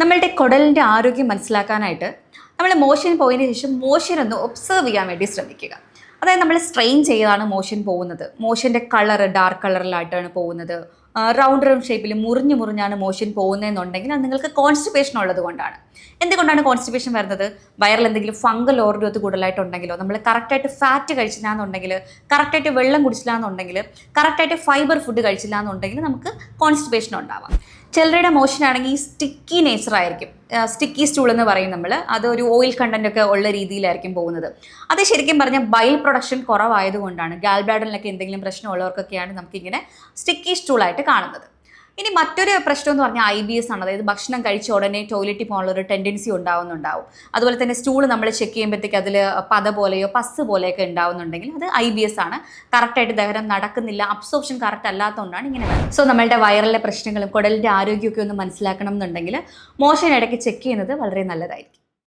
നമ്മളുടെ കുടലിൻ്റെ ആരോഗ്യം മനസ്സിലാക്കാനായിട്ട് നമ്മൾ മോഷൻ പോയതിന് ശേഷം മോഷൻ ഒന്ന് ഒബ്സർവ് ചെയ്യാൻ വേണ്ടി ശ്രമിക്കുക. അതായത് നമ്മൾ സ്ട്രെയിൻ ചെയ്താണ് മോഷൻ പോകുന്നത്, മോഷൻ്റെ കളർ ഡാർക്ക് കളറിലായിട്ടാണ് പോകുന്നത്, റൗണ്ട് ഷേപ്പിൽ മുറിഞ്ഞാണ് മോഷൻ പോകുന്നതെന്നുണ്ടെങ്കിൽ അത് നിങ്ങൾക്ക് കോൺസ്റ്റിപ്പേഷൻ ഉള്ളത് കൊണ്ടാണ്. എന്തുകൊണ്ടാണ് കോൺസ്റ്റിപ്പേഷൻ വരുന്നത്? വയറിൽ എന്തെങ്കിലും ഫംഗൽ ഓർഗത്ത് കൂടുതലായിട്ടുണ്ടെങ്കിലോ, നമ്മൾ കറക്റ്റായിട്ട് ഫാറ്റ് കഴിച്ചില്ല എന്നുണ്ടെങ്കിൽ, കറക്റ്റായിട്ട് വെള്ളം കുടിച്ചില്ല എന്നുണ്ടെങ്കിൽ, കറക്റ്റായിട്ട് ഫൈബർ ഫുഡ് കഴിച്ചില്ല എന്നുണ്ടെങ്കിൽ നമുക്ക് കോൺസ്റ്റിപ്പേഷൻ ഉണ്ടാവാം. ചിലരുടെ മോഷനാണെങ്കിൽ ഈ സ്റ്റിക്കി നേച്ചർ ആയിരിക്കും, സ്റ്റിക്കി സ്റ്റൂൾ എന്ന് പറയും നമ്മൾ. അത് ഒരു ഓയിൽ കണ്ടന്റ് ഒക്കെ ഉള്ള രീതിയിലായിരിക്കും പോകുന്നത്. അത് ശരിക്കും പറഞ്ഞാൽ ബൈൽ പ്രൊഡക്ഷൻ കുറവായതുകൊണ്ടാണ്. ഗാൽ ബ്ലാഡറിലൊക്കെ എന്തെങ്കിലും പ്രശ്നമുള്ളവർക്കൊക്കെയാണ് നമുക്കിങ്ങനെ സ്റ്റിക്കി സ്റ്റൂളായിട്ട് കാണുന്നത്. ഇനി മറ്റൊരു പ്രശ്നം എന്ന് പറഞ്ഞാൽ IBS ആണ്. അതായത് ഭക്ഷണം കഴിച്ച ഉടനെ ടോയ്ലറ്റിൽ പോകാനുള്ളൊരു ടെൻഡൻസി ഉണ്ടാവും. അതുപോലെ തന്നെ സ്റ്റൂൾ നമ്മൾ ചെക്ക് ചെയ്യുമ്പോഴത്തേക്ക് അതിൽ പത പോലെയോ പസ് പോലെയൊക്കെ ഉണ്ടാവുന്നുണ്ടെങ്കിൽ അത് IBS ആണ്. കറക്റ്റായിട്ട് ദഹനം നടക്കുന്നില്ല, അബ്സോർപ്ഷൻ കറക്റ്റ് അല്ലാത്തതുകൊണ്ടാണ് ഇങ്ങനെ വരുന്നത്. സോ നമ്മളുടെ വയറിലെ പ്രശ്നങ്ങളും കുടലിൻ്റെ ആരോഗ്യമൊക്കെ ഒന്ന് മനസ്സിലാക്കണം എന്നുണ്ടെങ്കിൽ മോഷൻ ഇടയ്ക്ക് ചെക്ക് ചെയ്യുന്നത് വളരെ നല്ലതായിരിക്കും.